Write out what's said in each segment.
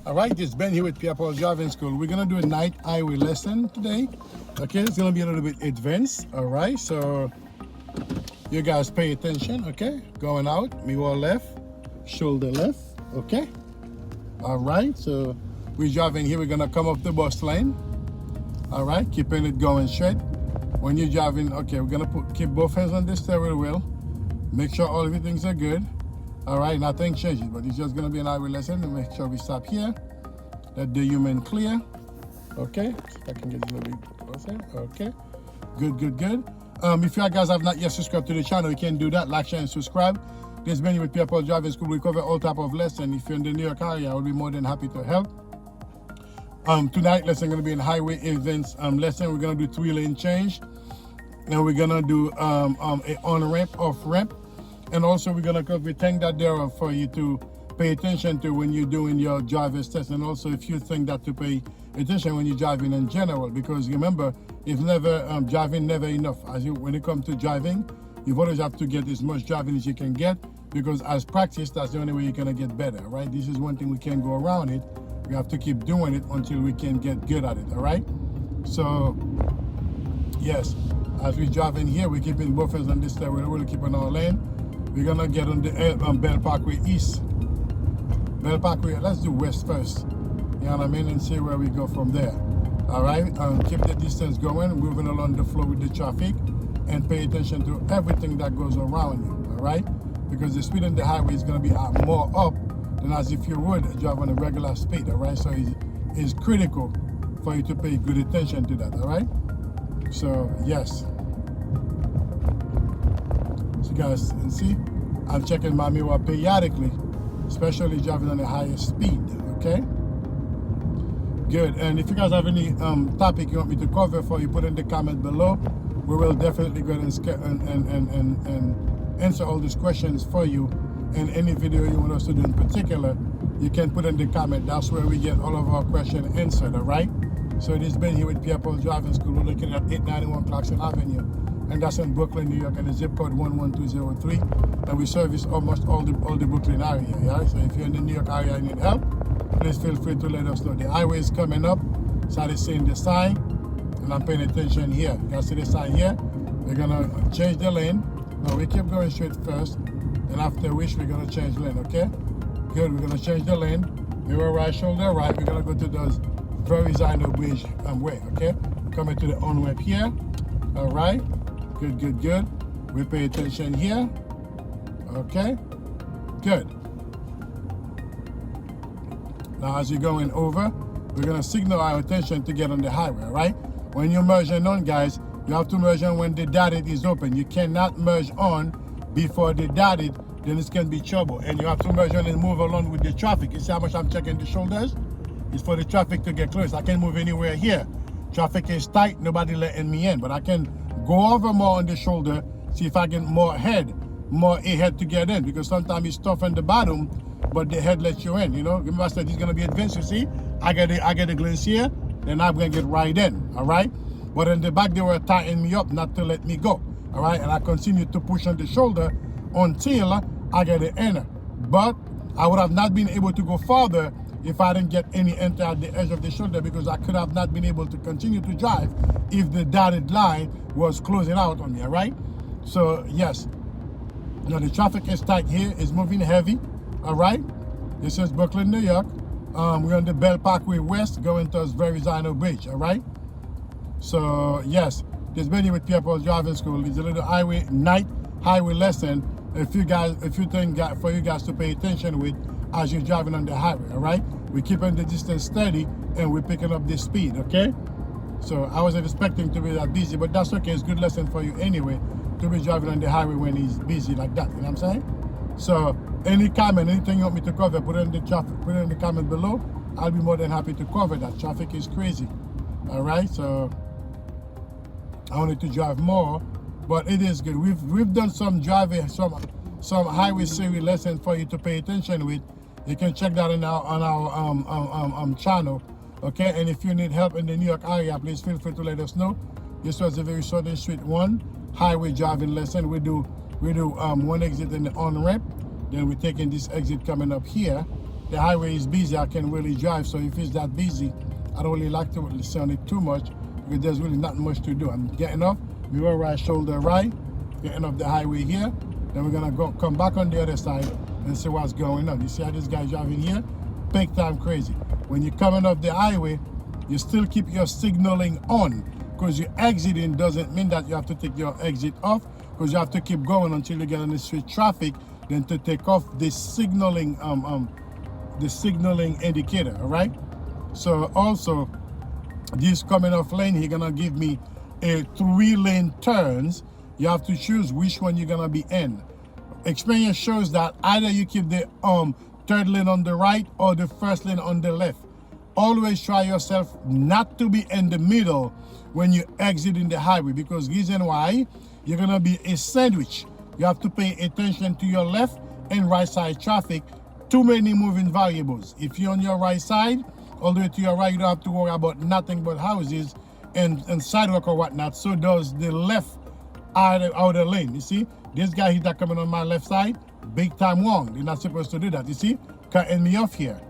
All right, it's Ben here with Pierre Paul Driving School. We're gonna do a night highway lesson today. Okay, it's gonna be a little bit advanced. All right, so you guys pay attention. Okay, going out, mirror left, shoulder left. Okay. All right, so we're driving here. We're gonna come up the bus lane. All right, keeping it going straight. When you're driving, okay, we're gonna keep both hands on the steering wheel. Make sure all everything's are good. All right, nothing changes, but it's just gonna be an highway lesson to make sure we stop here. Let the human clear. Okay, if I can get a little bit closer. Okay, good. If you guys have not yet subscribed to the channel, you can do that. Like, share, and subscribe. This menu with Pierre Paul Driving School. We cover all type of lessons. If you're in the New York area, I will be more than happy to help. Tonight lesson gonna be in highway events lesson. We're gonna do 3-lane change, and we're gonna do a on ramp, off ramp. And also we're gonna cover everything that there are for you to pay attention to when you're doing your driver's test, and also a few things that to pay attention when you're driving in general. Because remember, it's never driving never enough. When it comes to driving, you always have to get as much driving as you can get, because as practice, that's the only way you're gonna get better, right? This is one thing we can't go around it. We have to keep doing it until we can get good at it. All right. So yes, as we drive in here, we're keeping both hands on this steering wheel. We're keeping our lane. We're gonna get on the Bell Parkway East. Bell Parkway, let's do west first. You know what I mean? And see where we go from there. All right, keep the distance going, moving along the floor with the traffic, and pay attention to everything that goes around you. All right, because the speed on the highway is gonna be more up than as if you would drive on a regular speed. All right, so it's critical for you to pay good attention to that. All right, so yes. So you guys can see, I'm checking my mirror periodically, especially driving on the highest speed. Okay, good. And if you guys have any topic you want me to cover for you, put in the comment below. We will definitely go and answer all these questions for you. And any video you want us to do in particular, you can put in the comment. That's where we get all of our questions answered. All right, so this has been here with Pierre Paul Driving School. We're looking at 891 Clarkson Avenue, and that's in Brooklyn, New York, and the zip code 11203. And we service almost all the Brooklyn area. Yeah? So if you're in the New York area and need help, please feel free to let us know. The highway is coming up, so I'm seeing the sign, and I'm paying attention here. You guys see the sign here? We're gonna change the lane. No, we keep going straight first, and after which we're gonna change lane. Okay? Good. We're gonna change the lane. Mirror right, shoulder right. We're gonna go to those Verrazano Bridge way. Okay? Coming to the on ramp here. All right. Good. We pay attention here. Okay, good. Now as you're going over, we're gonna signal our attention to get on the highway, all right? When you're merging on, guys, you have to merge on when the dotted is open. You cannot merge on before the dotted, then it's gonna be trouble. And you have to merge on and move along with the traffic. You see how much I'm checking the shoulders? It's for the traffic to get close. I can't move anywhere here. Traffic is tight, nobody letting me in, but I can go over more on the shoulder, see if I get more ahead to get in, because sometimes it's tough on the bottom, but the head lets you in, you know. Remember I said it's gonna be advanced, you see? I get a glimpse here, then I'm gonna get right in, all right? But in the back, they were tightening me up not to let me go, all right? And I continued to push on the shoulder until I get it in. But I would have not been able to go farther if I didn't get any enter at the edge of the shoulder, because I could have not been able to continue to drive if the dotted line was closing out on me, all right? So yes, now the traffic is tight here, it's moving heavy, all right? This is Brooklyn, New York. We're on the Bell Parkway West going towards Verrazano Bridge, all right? So yes, this video with Pierre Paul Driving School is a little night highway lesson. A few things for you guys to pay attention with as you're driving on the highway, all right? We're keeping the distance steady and we're picking up the speed, okay? So I wasn't expecting to be that busy, but that's okay. It's a good lesson for you anyway, to be driving on the highway when he's busy like that, you know what I'm saying? So any comment, anything you want me to cover, put it in the comment below. I'll be more than happy to cover that. Traffic is crazy, all right? So I wanted to drive more, but it is good. We've done some driving, some highway series lessons for you to pay attention with. You can check that on our channel, okay? And if you need help in the New York area, please feel free to let us know. This was a very short and sweet one highway driving lesson. We do one exit in the on ramp, then we're taking this exit coming up here, the highway is busy, I can really drive. So if it's that busy, I don't really like to listen on it too much because there's really not much to do. I'm getting off, mirror right, shoulder right, getting off the highway here. Then we're gonna come back on the other side and see what's going on. You see how this guy's driving here? Big time crazy. When you're coming off the highway, you still keep your signaling on, because you're exiting doesn't mean that you have to take your exit off, because you have to keep going until you get on the street traffic, then to take off the signaling indicator. All right. So also, this coming off lane, he's gonna give me a 3-lane turns. You have to choose which one you're gonna be in. Experience shows that either you keep the third lane on the right or the first lane on the left. Always try yourself not to be in the middle when you exit in the highway, because reason why, you're gonna be a sandwich. You have to pay attention to your left and right side traffic. Too many moving variables. If you're on your right side, all the way to your right, you don't have to worry about nothing but houses and sidewalk or whatnot. So does the left outer lane. You see, this guy here that coming on my left side, big time wrong. They're not supposed to do that. You see, cutting me off here.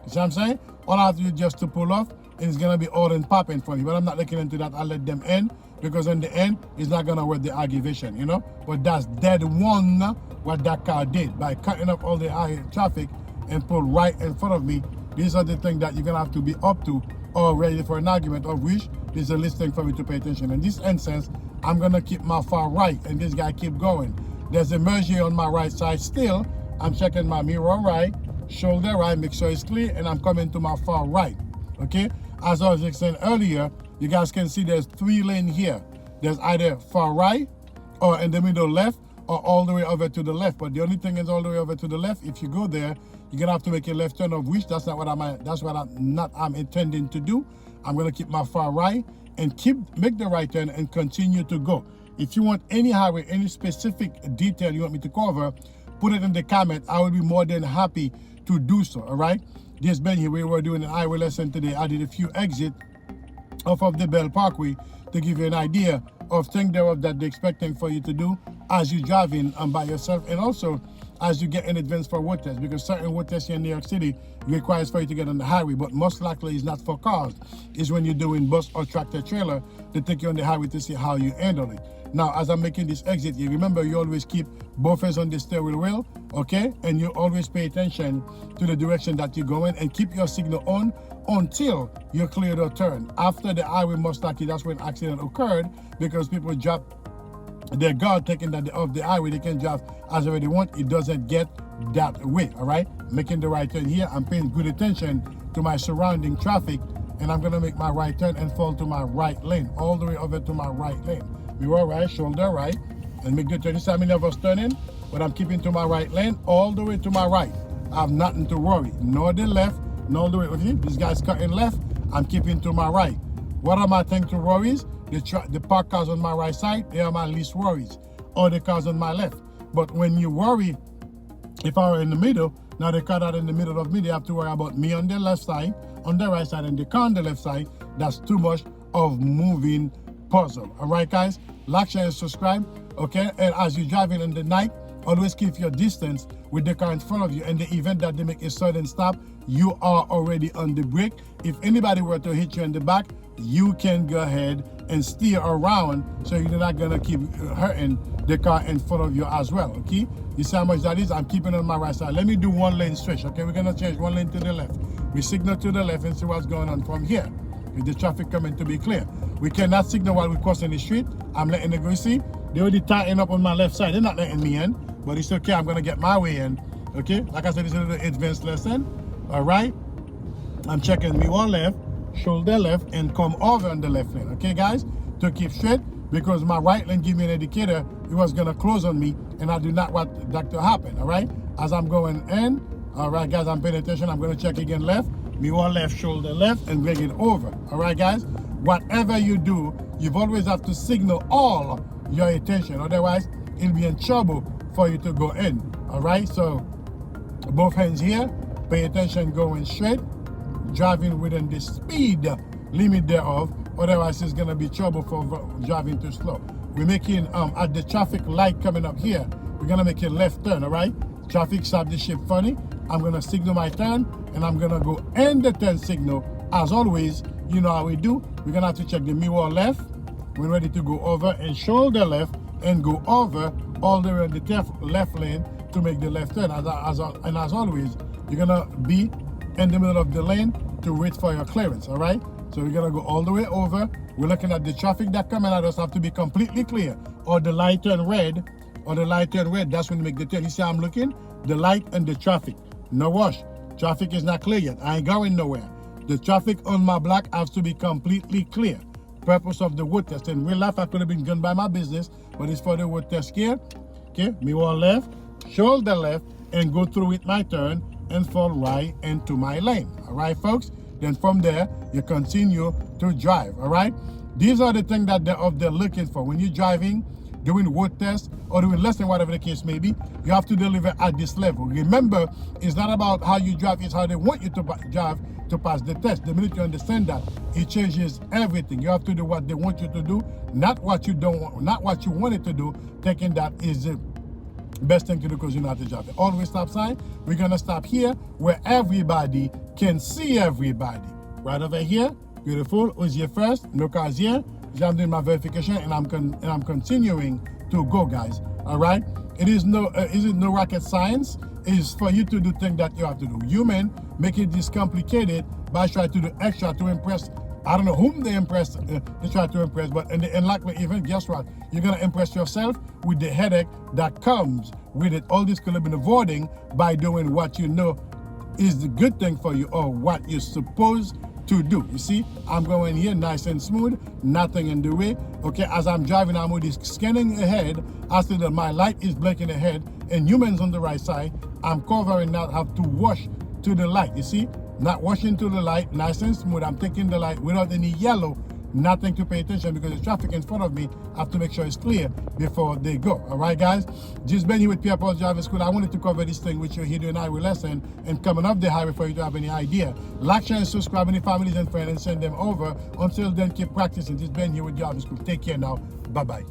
You see what I'm saying? All I have to do is just to pull off, and it's gonna be all and popping for me. But I'm not looking into that. I'll let them end, because in the end, it's not gonna worth the aggravation, you know. But that's dead wrong what that car did by cutting up all the traffic and pull right in front of me. These are the things that you're gonna have to be up to or ready for an argument, of which there's a listing for me to pay attention. In this instance, I'm gonna keep my far right, and this guy keep going. There's a merge here on my right side still. I'm checking my mirror right, shoulder right, make sure it's clear, and I'm coming to my far right. Okay, as I was saying earlier, you guys can see there's 3 lanes here. There's either far right or in the middle left or all the way over to the left. But the only thing is all the way over to the left. If you go there, you're gonna have to make a left turn, of which that's not what I'm intending to do. I'm gonna keep my far right and make the right turn and continue to go. If you want any highway, any specific detail you want me to cover, put it in the comment. I will be more than happy to do so. All right. This Ben here, we were doing an highway lesson today. I did a few exits off of the Bell Parkway to give you an idea of things thereof that they're expecting for you to do as you driving by yourself, and also as you get in advance for road tests, because certain road tests here in New York City requires for you to get on the highway, but most likely it's not for cars. It's when you're doing bus or tractor trailer, they take you on the highway to see how you handle it. Now, as I'm making this exit, you remember you always keep both hands on the steering wheel, okay? And you always pay attention to the direction that you're going, and keep your signal on until you clear the turn. After the highway, most likely that's when accident occurred, because people drop their guard thinking that off the highway they can drive as they want. It doesn't get that way. All right, making the right turn here, I'm paying good attention to my surrounding traffic, and I'm gonna make my right turn and fall to my right lane, all the way over to my right lane. Mirror right, shoulder right, and make the turn. This time I never turning, but I'm keeping to my right lane all the way to my right. I have nothing to worry, nor the left, nor the way. This guy's cutting left, I'm keeping to my right. What are my things to worries? The parked cars on my right side, they are my least worries, or the cars on my left. But when you worry, if I were in the middle, now the car that in the middle of me, they have to worry about me on the left side, on the right side, and the car on the left side. That's too much of moving puzzle. All right, guys, like, share, and subscribe. Okay, and as you're driving in the night, always keep your distance with the car in front of you. In the event that they make a sudden stop, you are already on the brake. If anybody were to hit you in the back, you can go ahead and steer around, so you're not gonna keep hurting the car in front of you as well. Okay, you see how much that is? I'm keeping on my right side. Let me do 1 lane switch. Okay, we're gonna change 1 lane to the left. We signal to the left and see what's going on from here. With the traffic coming to be clear, we cannot signal while we're crossing the street. I'm letting it go. See, they already tighten up on my left side. They're not letting me in, but it's okay. I'm gonna get my way in. Okay, like I said, this is an advanced lesson. All right, I'm checking mirror left, shoulder left, and come over on the left lane. Okay, guys, to keep straight, because my right lane give me an indicator it was gonna close on me, and I do not want that to happen. All right, as I'm going in. All right, guys, I'm paying attention. I'm gonna check again left, mirror left, shoulder left, and bring it over. All right, guys, whatever you do, you've always have to signal all your attention, otherwise it'll be in trouble for you to go in. All right, so both hands here, pay attention, going straight, driving within the speed limit thereof, otherwise it's gonna be trouble for driving too slow. We're making at the traffic light coming up here, we're gonna make a left turn. All right, traffic stop the ship funny, I'm gonna signal my turn, and I'm gonna go end the turn signal. As always, you know how we do. We're gonna have to check the mirror left. We're ready to go over and shoulder left and go over all the way in the left lane to make the left turn. And as always, you're gonna be in the middle of the lane to wait for your clearance, all right? So we're gonna go all the way over. We're looking at the traffic that coming at us have to be completely clear, or the light turn red, that's when you make the turn. You see how I'm looking? The light and the traffic. No rush. Traffic is not clear yet. I ain't going nowhere. The traffic on my block has to be completely clear. Purpose of the road test. In real life, I could have been done by my business, but it's for the road test here. Okay, mirror left, shoulder left, and go through with my turn and fall right into my lane. All right, folks? Then from there, you continue to drive. All right? These are the things that they're looking for. When you're driving, doing road tests, or doing lesson, whatever the case may be, you have to deliver at this level. Remember, it's not about how you drive, it's how they want you to drive to pass the test. The minute you understand that, it changes everything. You have to do what they want you to do, not what you don't want, not what you wanted to do, thinking that is the best thing to do because you know how to drive. Always stop sign. We're gonna stop here where everybody can see everybody. Right over here. Beautiful. Who's here first? No cars here. I'm doing my verification and I'm continuing to go, guys. All right. It is no rocket science. It's for you to do things that you have to do. Human make it this complicated by trying to do extra to impress. I don't know whom they impress. They try to impress, but in the enlightenment event, guess what? You're gonna impress yourself with the headache that comes with it. All this could have been avoiding by doing what you know is the good thing for you or what you're supposed to do. You see, I'm going here nice and smooth, nothing in the way. Okay, as I'm driving, I'm already scanning ahead. I see that my light is blinking ahead and humans on the right side. I'm covering that, have to wash to the light. You see, not washing to the light, nice and smooth. I'm taking the light without any yellow, nothing to pay attention because the traffic in front of me, I have to make sure it's clear before they go. All right, guys? Just been here with Pierre Paul Driving School. I wanted to cover this thing with you here doing highway lesson and coming up the highway for you to have any idea. Like, share, and subscribe any families and friends and send them over. Until then, keep practicing. Just been here with Driving School. Take care now. Bye-bye.